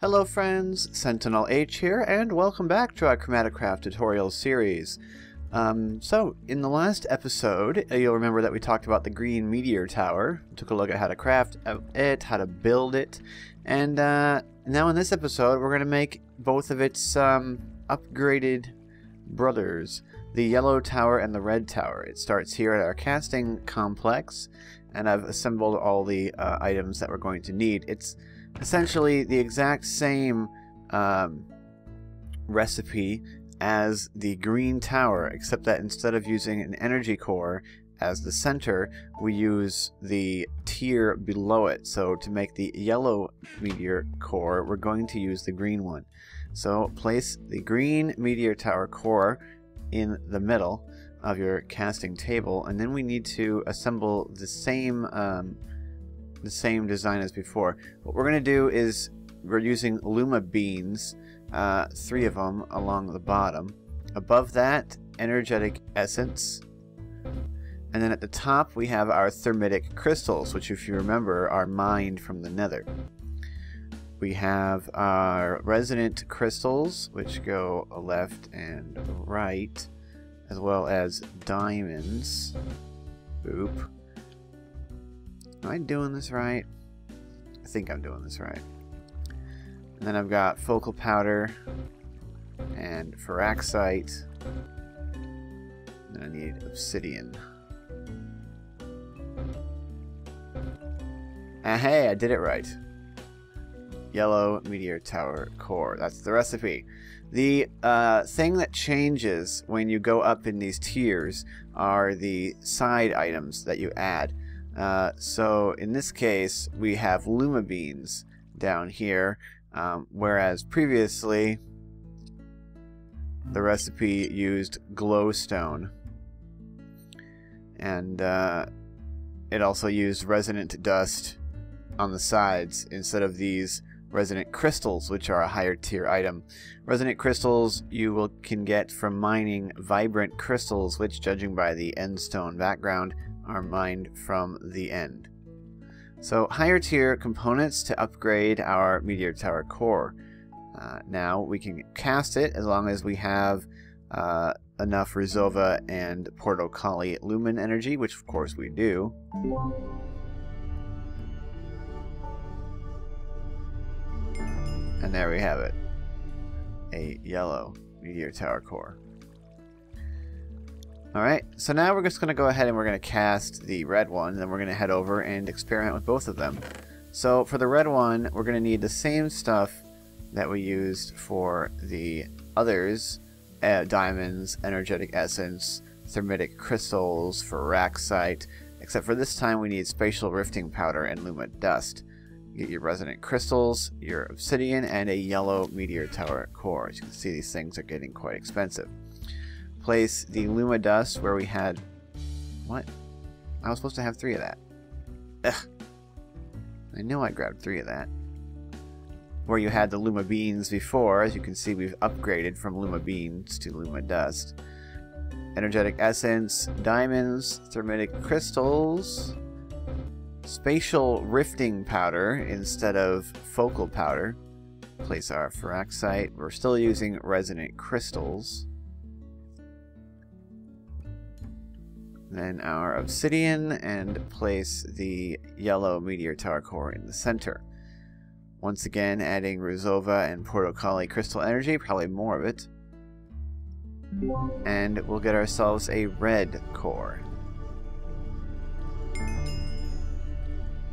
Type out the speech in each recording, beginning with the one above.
Hello friends, SentinalhMC here, and welcome back to our ChromatiCraft tutorial series. So, in the last episode, you'll remember that we talked about the green Meteor Tower, took a look at how to craft it, how to build it, and now in this episode we're going to make both of its upgraded brothers, the yellow tower and the red tower. It starts here at our casting complex, and I've assembled all the items that we're going to need. It's essentially the exact same recipe as the green tower, except that instead of using an energy core as the center, we use the tier below it. So to make the yellow meteor core, we're going to use the green one. So place the green Meteor Tower core in the middle of your casting table, and then we need to assemble the same design as before. What we're going to do is we're using Luma beans, 3 of them along the bottom. Above that, energetic essence. And then at the top we have our thermitic crystals, which if you remember are mined from the nether. We have our resonant crystals, which go left and right, as well as diamonds. Boop. Am I doing this right? I think I'm doing this right. And then I've got focal powder and ferraxite. And then I need obsidian. And hey, I did it right. Yellow Meteor Tower core. That's the recipe. The thing that changes when you go up in these tiers are the side items that you add. So in this case, we have Luma beans down here, whereas previously the recipe used glowstone, and it also used resonant dust on the sides instead of these resonant crystals, which are a higher tier item. Resonant crystals you can get from mining vibrant crystals, which, judging by the endstone background, are mined from the end. So higher tier components to upgrade our Meteor Tower core. Now we can cast it as long as we have enough Rizova and Portocali lumen energy, which of course we do. And there we have it. A yellow Meteor Tower core. Alright, so now we're just going to go ahead and we're going to cast the red one, and then we're going to head over and experiment with both of them. So for the red one, we're going to need the same stuff that we used for the others. Diamonds, energetic essence, thermitic crystals, ferraxite, except for this time we need spatial rifting powder and luma dust. You get your resonant crystals, your obsidian, and a yellow Meteor Tower core. As you can see, these things are getting quite expensive. Place the luma dust where we had... What? I was supposed to have 3 of that. Ugh. I know I grabbed 3 of that. Where you had the luma beans before, as you can see, we've upgraded from luma beans to luma dust. Energetic essence, diamonds, thermitic crystals, spatial rifting powder instead of focal powder. Place our ferraxite. We're still using resonant crystals. Then our obsidian, and place the yellow Meteor Tower core in the center. Once again, adding Rizova and Portocali crystal energy, probably more of it. And we'll get ourselves a red core.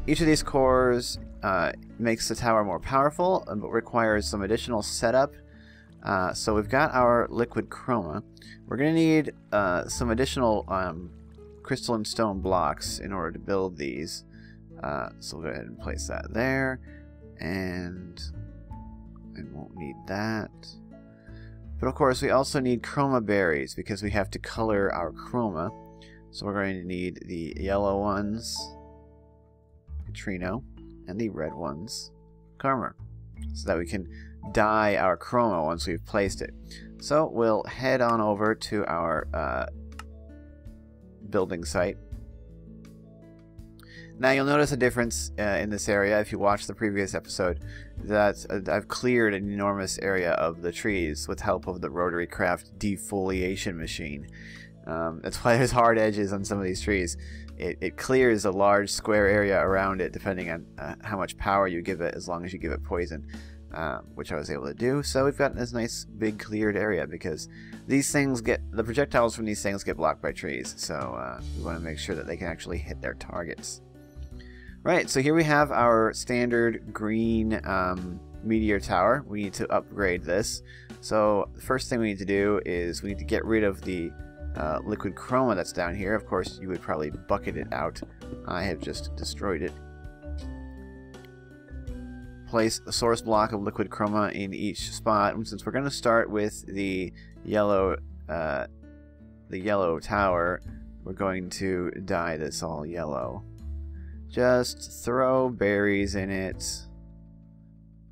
Each of these cores makes the tower more powerful, but requires some additional setup. So we've got our liquid chroma. We're going to need some additional crystalline stone blocks in order to build these. So we'll go ahead and place that there. And I won't need that. But of course we also need chroma berries because we have to color our chroma. So we're going to need the yellow ones, Trino, and the red ones, Karma, so that we can dye our chroma once we've placed it. So we'll head on over to our building site. Now you'll notice a difference in this area if you watch the previous episode, that I've cleared an enormous area of the trees with help of the ChromatiCraft defoliation machine. That's why there's hard edges on some of these trees. It clears a large square area around it depending on how much power you give it, as long as you give it poison, which I was able to do. So we've got this nice big cleared area because these things the projectiles from these things get blocked by trees, so we want to make sure that they can actually hit their targets. Right, so here we have our standard green Meteor Tower. We need to upgrade this. So the first thing we need to do is we need to get rid of the liquid chroma that's down here. Of course, you would probably bucket it out. I have just destroyed it. Place a source block of liquid chroma in each spot. And since we're going to start with the yellow tower, we're going to dye this all yellow. Just throw berries in it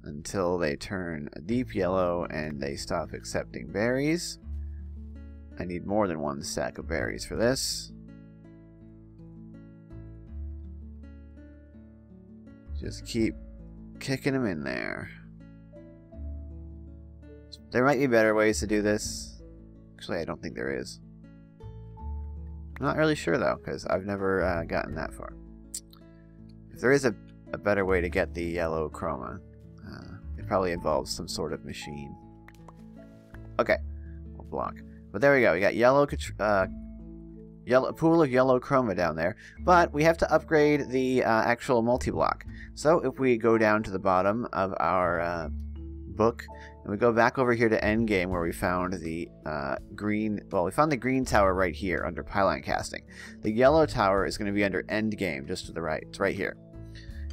until they turn a deep yellow and they stop accepting berries. I need more than one stack of berries for this. Just keep kicking them in there. There might be better ways to do this. Actually, I don't think there is. I'm not really sure though, because I've never gotten that far. If there is a better way to get the yellow chroma, it probably involves some sort of machine. Okay, we'll block. But there we go. We got yellow pool of yellow chroma down there. But we have to upgrade the actual multi-block. So if we go down to the bottom of our book, and we go back over here to Endgame where we found the green tower right here under pylon casting. The yellow tower is going to be under Endgame, just to the right. It's right here.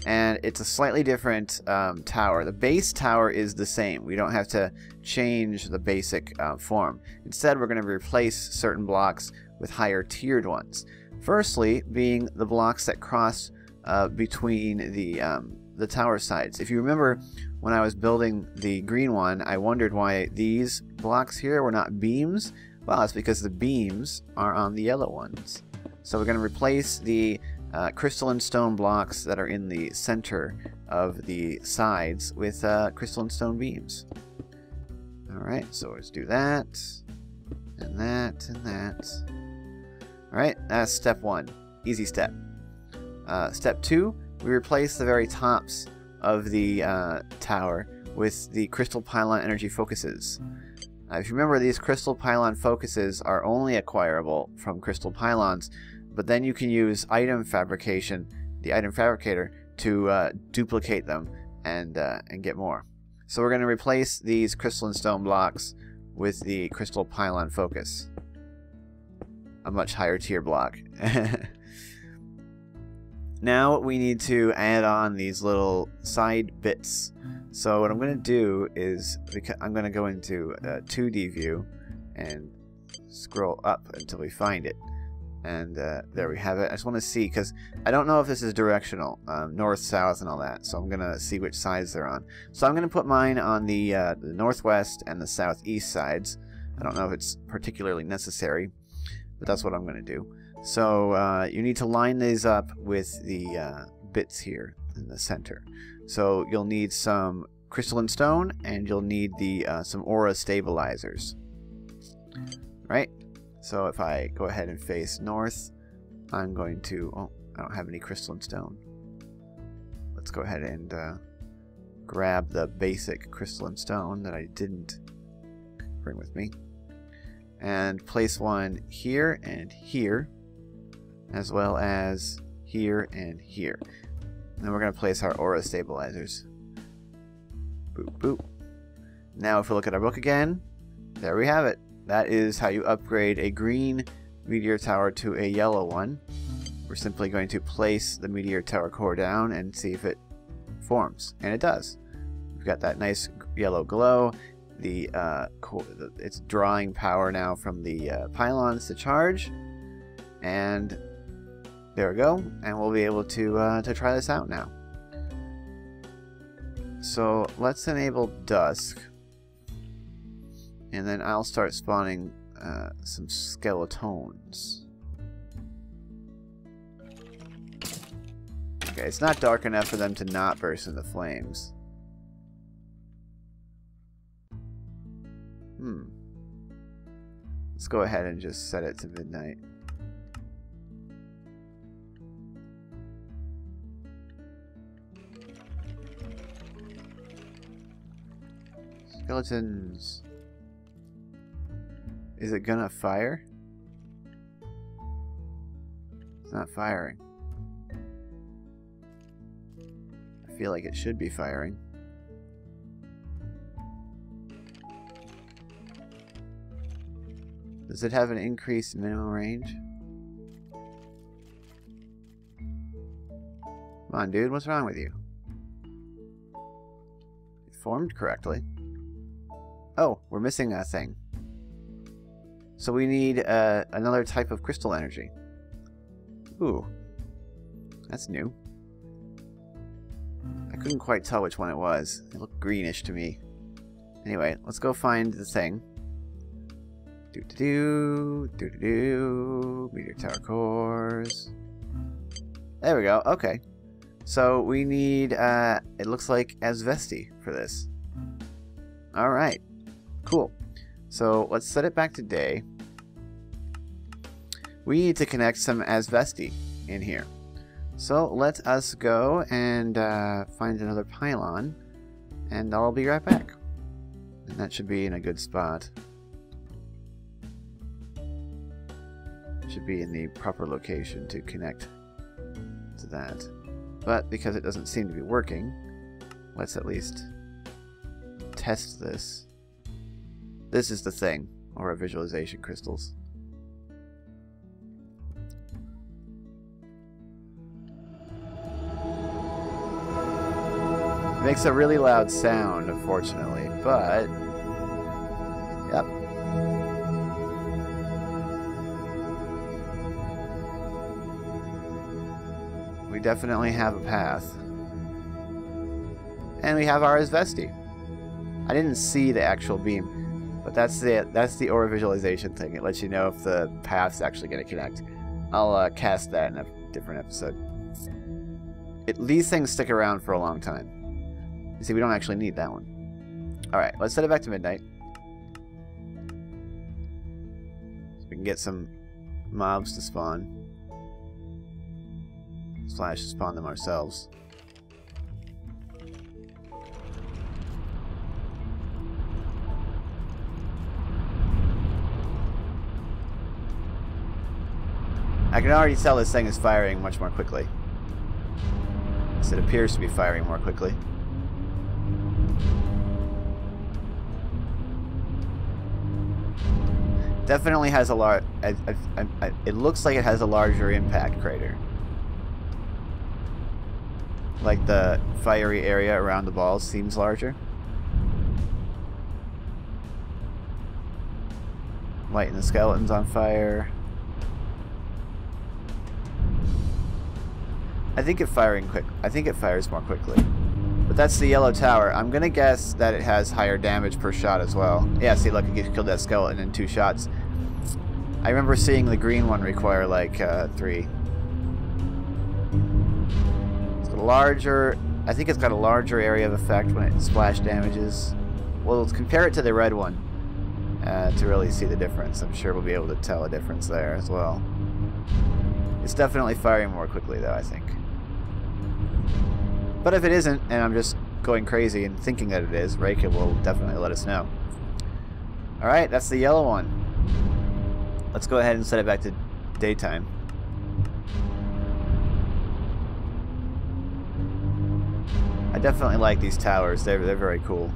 And it's a slightly different tower. The base tower is the same. We don't have to change the basic form. Instead, we're going to replace certain blocks with higher tiered ones. Firstly, being the blocks that cross between the tower sides. If you remember, when I was building the green one, I wondered why these blocks here were not beams. Well, it's because the beams are on the yellow ones. So we're going to replace the crystalline stone blocks that are in the center of the sides with crystalline stone beams. Alright, so let's do that, and that, and that. Alright, that's step 1. Easy step. Step 2, we replace the very tops of the tower with the crystal pylon energy focuses. If you remember, these crystal pylon focuses are only acquirable from crystal pylons, but then you can use item fabrication, the item fabricator, to duplicate them and get more. So we're going to replace these crystalline stone blocks with the crystal pylon focus, a much higher tier block. Now we need to add on these little side bits. So what I'm going to do is, I'm going to go into 2D view and scroll up until we find it. And there we have it. I just want to see, because I don't know if this is directional, north, south, and all that. So I'm going to see which sides they're on. So I'm going to put mine on the northwest and the southeast sides. I don't know if it's particularly necessary, but that's what I'm going to do. So you need to line these up with the bits here in the center. So you'll need some crystalline stone, and you'll need the some aura stabilizers. Right? So if I go ahead and face north, I'm going to... Oh, I don't have any crystalline stone. Let's go ahead and grab the basic crystalline stone that I didn't bring with me. And place one here and here, as well as here and here. And then we're going to place our aura stabilizers. Boop, boop. Now if we look at our book again, there we have it. That is how you upgrade a green Meteor Tower to a yellow one. We're simply going to place the Meteor Tower core down and see if it forms. And it does. We've got that nice yellow glow. It's drawing power now from the pylons to charge. And there we go. And we'll be able to try this out now. So let's enable dusk. And then I'll start spawning some skeletons. Okay, it's not dark enough for them to not burst into flames. Let's go ahead and just set it to midnight. Skeletons. Is it gonna fire? It's not firing. I feel like it should be firing. Does it have an increased minimum range? Come on, dude, what's wrong with you? It formed correctly. Oh, we're missing that thing. So we need another type of crystal energy. Ooh, that's new. I couldn't quite tell which one it was. It looked greenish to me. Anyway, let's go find the thing. Meteor Tower cores. There we go. Okay. So we need, it looks like asvesti for this. Alright. Cool. So let's set it back to day. We need to connect some asvesti in here. So let us go and find another pylon. And I'll be right back. And that should be in a good spot. Should be in the proper location to connect to that. But because it doesn't seem to be working, let's at least test this. This is the thing, or visualization crystals. It makes a really loud sound, unfortunately, but yep. We definitely have a path. And we have our asvesti. I didn't see the actual beam, but that's the aura visualization thing. It lets you know if the path's actually going to connect. I'll cast that in a different episode. These things stick around for a long time. You see, we don't actually need that one. Alright, let's set it back to midnight. So we can get some mobs to spawn. / spawn them ourselves. I can already tell this thing is firing much more quickly. It appears to be firing more quickly. Definitely has a large... it looks like it has a larger impact crater. Like the fiery area around the balls seems larger. Lighting the skeletons on fire. I think it fires more quickly. But that's the yellow tower. I'm gonna guess that it has higher damage per shot as well. Yeah, see, look, it killed that skeleton in 2 shots. I remember seeing the green one require like 3. Larger, I think it's got a larger area of effect when it splash damages. We'll compare it to the red one to really see the difference. I'm sure we'll be able to tell a difference there as well. It's definitely firing more quickly though, I think. But if it isn't, and I'm just going crazy and thinking that it is, Reika will definitely let us know. Alright, that's the yellow one. Let's go ahead and set it back to daytime. I definitely like these towers. They're very cool.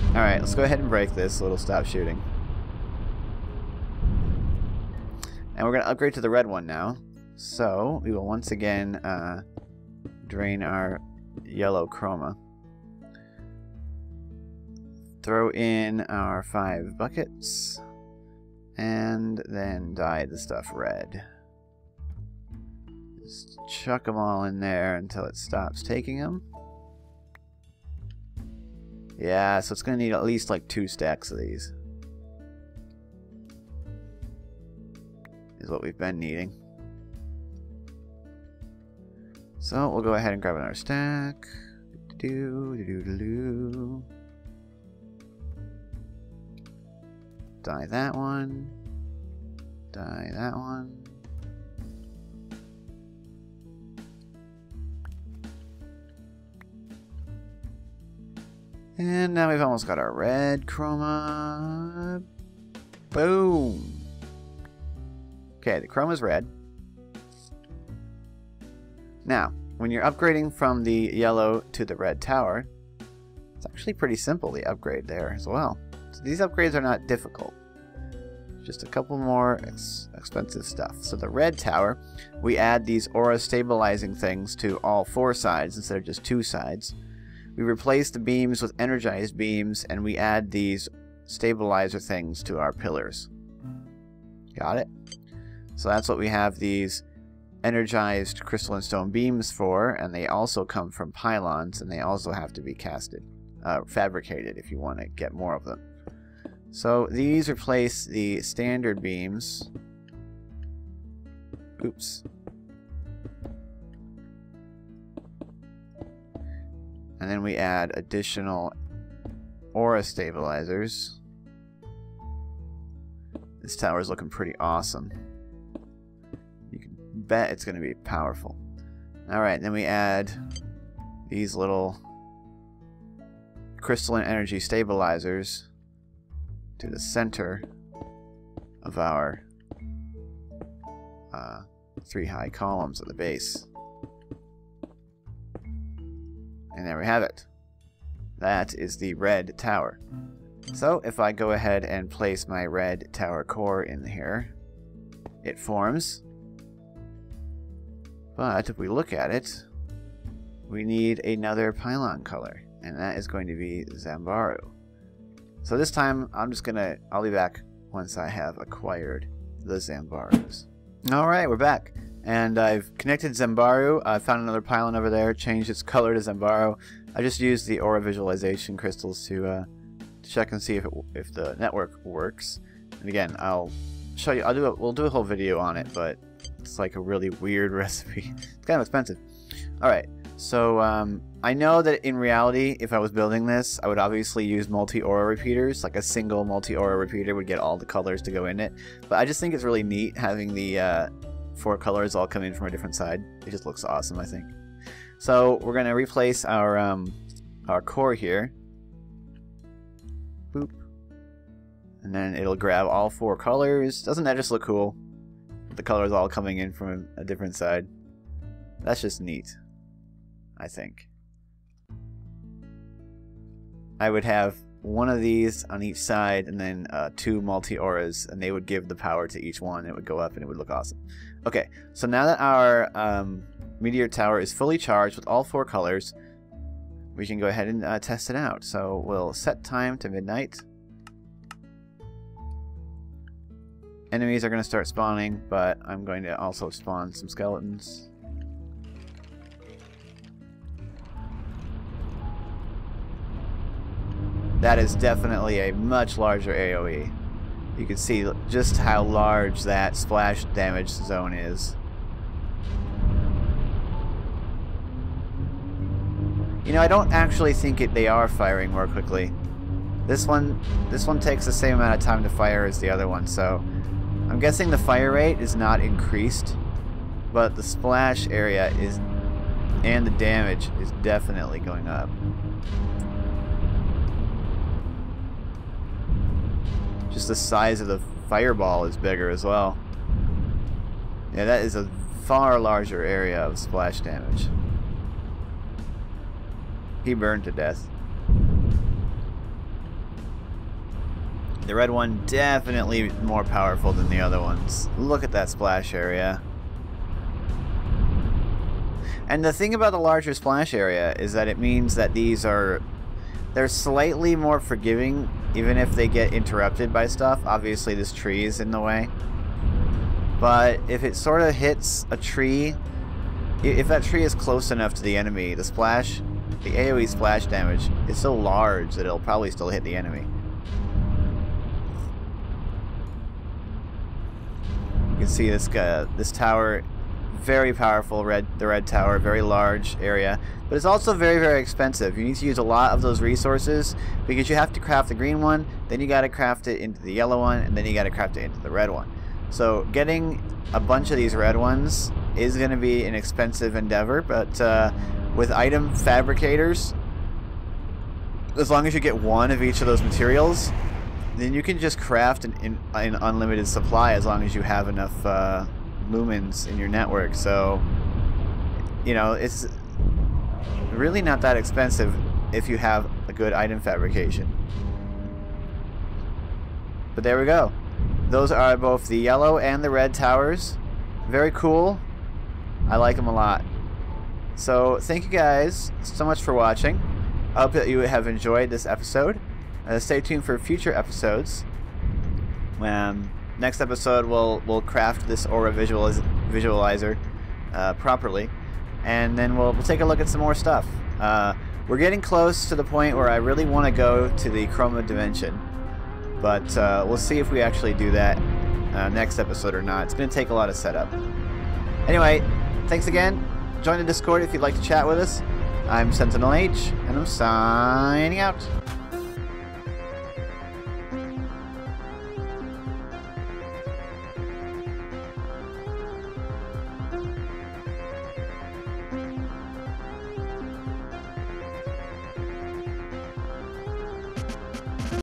Alright, let's go ahead and break this so it'll stop shooting. And we're going to upgrade to the red one now. So, we will once again drain our yellow chroma. Throw in our 5 buckets. And then dye the stuff red. Just chuck them all in there until it stops taking them. Yeah, so it's going to need at least like 2 stacks of these. is what we've been needing. So we'll go ahead and grab another stack. Dye that one. Dye that one. And now we've almost got our red chroma. Boom! Okay, the chroma's red. Now, when you're upgrading from the yellow to the red tower, it's actually pretty simple, the upgrade there as well. So these upgrades are not difficult. Just a couple more expensive stuff. So the red tower, we add these aura stabilizing things to all 4 sides instead of just 2 sides. We replace the beams with energized beams, and we add these stabilizer things to our pillars. Got it? So that's what we have these energized crystalline stone beams for, and they also come from pylons, and they also have to be casted, fabricated if you want to get more of them. So these replace the standard beams. Oops. And then we add additional aura stabilizers. This tower is looking pretty awesome. You can bet it's going to be powerful. Alright, then we add these little crystalline energy stabilizers to the center of our 3 high columns at the base. And there we have it. That is the red tower. So if I go ahead and place my red tower core in here, it forms. But if we look at it, we need another pylon color, and that is going to be Zambaru. So this time I'll be back once I have acquired the Zambarus. Alright, we're back. And I've connected Zambaru. I found another pylon over there, changed its color to Zambaru. I just used the aura visualization crystals to check and see if the network works. And again, I'll show you. We'll do a whole video on it, but it's like a really weird recipe. It's kind of expensive. All right, so I know that in reality, if I was building this, I would obviously use multi-aura repeaters. Like a single multi-aura repeater would get all the colors to go in it. But I just think it's really neat having the 4 colors all coming from a different side. It just looks awesome, I think. So we're gonna replace our core here. Boop. And then it'll grab all 4 colors. Doesn't that just look cool? The colors all coming in from a different side. That's just neat, I think. I would have one of these on each side, and then 2 multi-auras, and they would give the power to each one. It would go up, and it would look awesome. Okay, so now that our Meteor Tower is fully charged with all 4 colors, we can go ahead and test it out. So we'll set time to midnight. Enemies are going to start spawning, but I'm going to also spawn some skeletons. That is definitely a much larger AoE. You can see just how large that splash damage zone is. You know, I don't actually think they are firing more quickly. This one takes the same amount of time to fire as the other one, so I'm guessing the fire rate is not increased, but the splash area is, and the damage is definitely going up. Just the size of the fireball is bigger as well. Yeah, that is a far larger area of splash damage. He burned to death. The red one definitely more powerful than the other ones. Look at that splash area. And the thing about the larger splash area is that it means that they're slightly more forgiving, even if they get interrupted by stuff. Obviously this tree is in the way. But if it sort of hits a tree, if that tree is close enough to the enemy, the AoE splash damage is so large that it'll probably still hit the enemy. can see this tower, very powerful, the red tower, very large area, but it's also very, very expensive. You need to use a lot of those resources because you have to craft the green one, then you got to craft it into the yellow one, and then you got to craft it into the red one. So getting a bunch of these red ones is going to be an expensive endeavor, but with item fabricators, as long as you get one of each of those materials, then you can just craft an unlimited supply as long as you have enough lumens in your network. So, you know, it's really not that expensive if you have a good item fabrication. But there we go. Those are both the yellow and the red towers. Very cool. I like them a lot. So thank you guys so much for watching. I hope that you have enjoyed this episode. Stay tuned for future episodes. Next episode we'll craft this aura visualizer properly, and then we'll take a look at some more stuff. We're getting close to the point where I really want to go to the chroma dimension, but we'll see if we actually do that next episode or not. It's going to take a lot of setup. Anyway, thanks again. Join the Discord if you'd like to chat with us. I'm SentinalH, and I'm signing out.